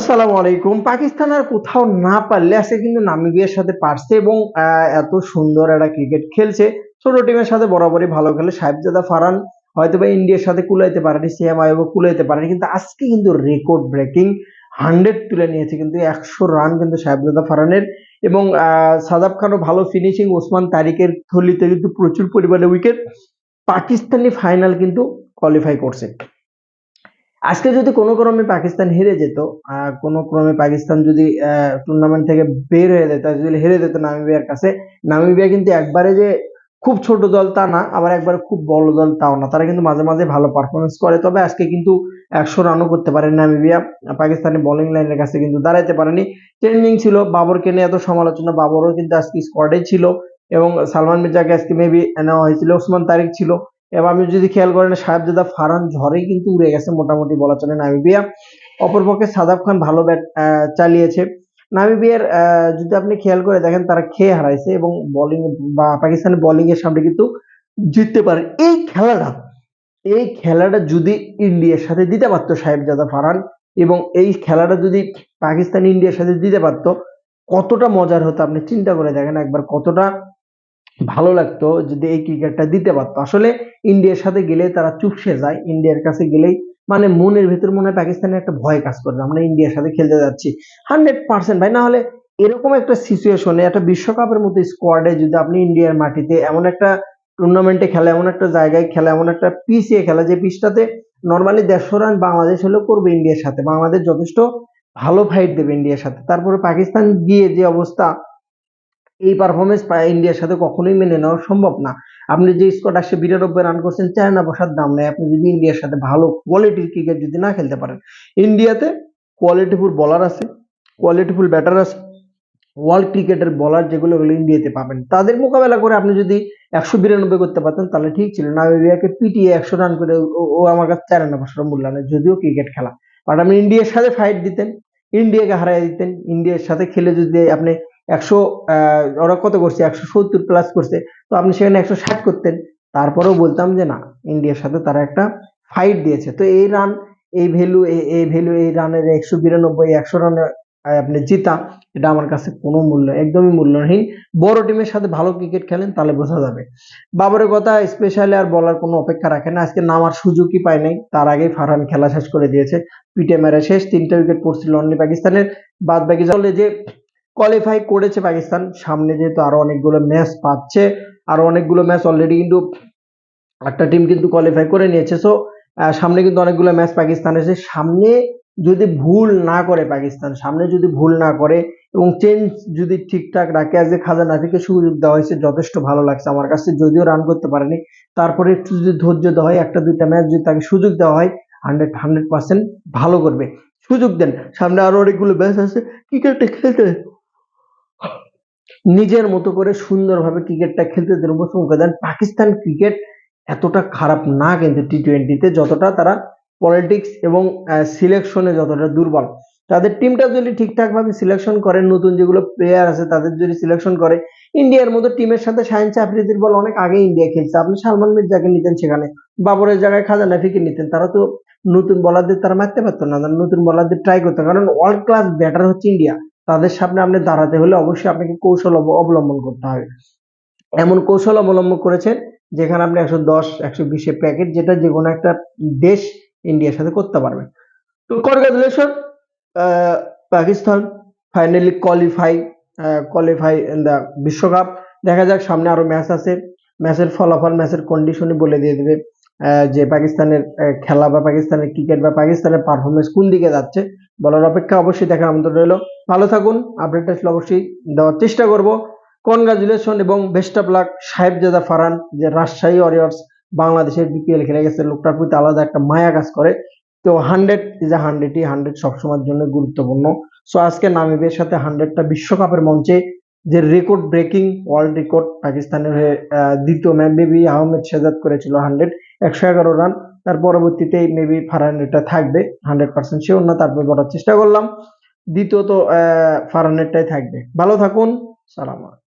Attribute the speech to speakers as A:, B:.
A: আসসালামু আলাইকুম। পাকিস্তান আর কোথাও না পারলে আজকে কিন্তু নামিবিয়ার সাথে পারছে এবং এত সুন্দর একটা ক্রিকেট খেলছে। ছোট টিমের সাথে বরাবরই ভালো খেলে। সাহেবজাদা ফারহান হয়তোবা ইন্ডিয়ার সাথে কুলাইতে পারেনি, সিএম আইয়ুবও কুলাইতে পারেনি, কিন্তু আজকে কিন্তু রেকর্ড ব্রেকিং 100 তুলে নিয়েছে, কিন্তু 100 রান কিন্তু সাহেবজাদা ফারহানের। এবং সাদাব খানও ভালো ফিনিশিং, ওসমান তারিকের থলিতে কিন্তু প্রচুর পরিমাণে উইকেট। পাকিস্তানি ফাইনাল কিন্তু কোয়ালিফাই করছে। আজকে যদি কোনো ক্রমে পাকিস্তান হেরে যেত, কোনো ক্রমে পাকিস্তান যদি টুর্নামেন্ট থেকে বের হয়ে যেত, যদি হেরে যেত নামিবিয়ার কাছে, নামিবিয়া কিন্তু একবারে যে খুব ছোট দল তা না, আবার একবারে খুব বড় দল তাও না, তারা কিন্তু মাঝে মাঝে ভালো পারফরমেন্স করে। তবে আজকে কিন্তু 100 রানও করতে পারে নামিবিয়া। পাকিস্তানি বোলিং লাইনের কাছে কিন্তু দাঁড়াইতে পারেনি। ট্রেন্ডিং ছিল বাবরকে নিয়ে এত সমালোচনা, বাবরও কিন্তু আজকে স্কোয়াডে ছিল এবং সালমান মির্জাকে আজকে মেবি নেওয়া হয়েছিল, ওসমান তারিক ছিল। এবার আপনি যদি খেয়াল করেন সাহেবজাদা ফারহান ঝড়েই কিন্তু উড়ে গেছে মোটামুটি বলা চলে নামিবিয়া। অপরপক্ষে সাদাব খান ভালো ব্যাট চালিয়েছে। নামিবিয়ার যদি আপনি খেয়াল করে দেখেন তারা খেয়ে হারাইছে এবং বোলিং বা পাকিস্তানের বোলিং এর সামনে কিন্তু জিততে পারে। এই খেলাটা যদি ইন্ডিয়ার সাথে দিতে পারতো সাহেবজাদা ফারহান, এবং এই খেলাটা যদি পাকিস্তান ইন্ডিয়ার সাথে দিতে পারতো, কতটা মজার হতো আপনি চিন্তা করে দেখেন একবার, কতটা ভালো লাগতো যদি এই ক্রিকেটটা দিতে পারতো। আসলে ইন্ডিয়ার সাথে গেলে তারা চুপসে যায়, ইন্ডিয়ার কাছে গেলেই মানে মনের ভেতর মনে হয় পাকিস্তানের একটা ভয় কাজ করে, আমরা ইন্ডিয়ার সাথে খেলতে যাচ্ছি 100% ভাই। না হলে এরকম একটা সিচুয়েশনে, একটা বিশ্বকাপের মতো স্কোয়াডে যদি আপনি ইন্ডিয়ার মাটিতে এমন একটা টুর্নামেন্টে খেলা, এমন একটা জায়গায় খেলা, এমন একটা পিচে খেলা যে পিচটাতে নর্মালি 150 রান বাংলাদেশ হলেও করবে ইন্ডিয়ার সাথে, বাংলাদেশ যথেষ্ট ভালো ফাইট দেবে ইন্ডিয়ার সাথে, তারপরে পাকিস্তান গিয়ে যে অবস্থা, এই পারফরমেন্স ইন্ডিয়ার সাথে কখনোই মেনে নেওয়া সম্ভব না। আপনি যে স্কোয়াড 192 রান করছেন, চায় না বসার দাম নেই আপনি যদি ইন্ডিয়ার সাথে ভালো কোয়ালিটির ক্রিকেট যদি না খেলতে পারেন। ইন্ডিয়াতে কোয়ালিটিফুল বলার আছে, কোয়ালিটিফুল ব্যাটার আছে, ওয়ার্ল্ড ক্রিকেটের বলার যেগুলো, ওগুলো ইন্ডিয়াতে পাবেন। তাদের মোকাবেলা করে আপনি যদি 192 করতে পারতেন তাহলে ঠিক ছিল। নামিবিয়াকে পিটিয়ে 100 রান করে ও আমার কাছে 4 রান মূল্য নেই, যদিও ক্রিকেট খেলা, বাট আপনি ইন্ডিয়ার সাথে ফাইট দিতেন, ইন্ডিয়াকে হারাই দিতেন। ইন্ডিয়ার সাথে খেলে যদি আপনি 100, ওরা কত করছে, 170 প্লাস করছে, তো আপনি সেখানে 160 করতেন, তারপরেও বলতাম যে না, ইন্ডিয়ার সাথে তারা একটা ফাইট দিয়েছে। তো এই রান, এই ভ্যালু এই রানের 192, 100 রানে আপনি জিতা, এটা আমার কাছে কোনো মূল্য, একদমই মূল্যহীন। বড় টিমের সাথে ভালো ক্রিকেট খেলেন তাহলে বোঝা যাবে। বাবরের কথা স্পেশালি আর বলার কোনো অপেক্ষা রাখে না, আজকে নামার সুযোগই পায় নাই, তার আগেই ফারহান খেলা শেষ করে দিয়েছে। পিটে মেরে শেষ, 3টা উইকেট পড়ছিল অনলি পাকিস্তানের। বাদ বাকি বলে যে কোয়ালিফাই করেছে পাকিস্তান, সামনে যেহেতু আরো অনেকগুলো ম্যাচ পাচ্ছে, আরো অনেকগুলো ম্যাচ অলরেডি কিন্তু একটা টিম কিন্তু কোয়ালিফাই করে নিয়েছে। সো সামনে কিন্তু অনেকগুলো ম্যাচ পাকিস্তান আছে, সামনে যদি ভুল না করে পাকিস্তান, সামনে যদি ভুল না করে এবং চেঞ্জ যদি ঠিকঠাক রাখে, আজকে খাজা নাফিকে সুযোগ দেওয়া হয়েছে, যথেষ্ট ভালো লাগছে আমার কাছে, যদিও রান করতে পারেনি, তারপরে একটু যদি ধৈর্য দেওয়া হয়, একটা দুইটা ম্যাচ যদি তাকে সুযোগ দেওয়া হয়, 100% ভালো করবে। সুযোগ দেন, সামনে আরো অনেকগুলো ম্যাচ আছে, ক্রিকেটটা খেলতে নিজের মতো করে সুন্দরভাবে ক্রিকেটটা খেলতে দেন, উপভোগ দেন। পাকিস্তান ক্রিকেট এতটা খারাপ না কিন্তু টি-20-তে, যতটা তারা পলিটিক্স এবং সিলেকশনে যতটা দুর্বল। তাদের টিমটা যদি ঠিকঠাক ভাবে সিলেকশন করে, নতুন যেগুলো প্লেয়ার আছে তাদের যদি সিলেকশন করে, ইন্ডিয়ার মতো টিমের সাথে শাহিন আফ্রিদির বল অনেক আগে ইন্ডিয়া খেলছে, আপনি সালমান মির্জাকে নিতেন সেখানে, বাবরের জায়গায় খাজা নাফিকে নিতেন, তারা তো নতুন বলারদের তারা মারতে পারতো না, নতুন বলারদের ট্রাই করতো, কারণ ওয়ার্ল্ড ক্লাস ব্যাটার হচ্ছে ইন্ডিয়া। তাদের সামনে আপনি দাঁড়াতে হলে অবশ্যই আপনাকে কৌশল অবলম্বন করতে হবে। এমন কৌশল অবলম্বন করেছেন যেখানে আপনি 110, 120 প্যাকেট, যেটা যে কোনো একটা দেশ ইন্ডিয়ার সাথে করতে পারবে। তো congratulation, Pakistan finally qualify in the বিশ্বকাপ। দেখা যাক সামনে আরো ম্যাচ আছে, ম্যাচের ফলাফল, ম্যাচের কন্ডিশনই বলে দিয়ে দেবে যে পাকিস্তানের খেলা বা পাকিস্তানের ক্রিকেট বা পাকিস্তানের পারফরমেন্স কোন দিকে যাচ্ছে। বলার অপেক্ষা, অবশ্যই দেখার আমন্ত্রণ রইল। ভালো থাকুন, আপডেট আসলে অবশ্যই দেওয়ার চেষ্টা করব। কনগ্রাচুলেশন এবং best of luck Sahibzada Farhan, যে রাজশাহী ওয়ারিয়র্স বাংলাদেশের বিপিএল খেলে গেছে, লোকটার প্রতি আলাদা একটা মায়া কাজ করে। তো 100 ইজ আ 100ই, 100 সবসময়ের জন্য গুরুত্বপূর্ণ। সো আজকে নামিবিয়ার সাথে 100টা বিশ্বকাপের মঞ্চে যে রেকর্ড ব্রেকিং ওয়ার্ল্ড রেকর্ড পাকিস্তানের হয়ে দ্বিতীয় মেবি আহমেদ শেহজাদ করেছিল 100, 111 রান। তার পরবর্তীতে মেবি ফারহান এটা থাকবে, 100% শিওর না, তারপর বলার চেষ্টা করলাম। দ্বিতীয়ত ফারহানেরটাই থাকবে। ভালো থাকুন, সালাম।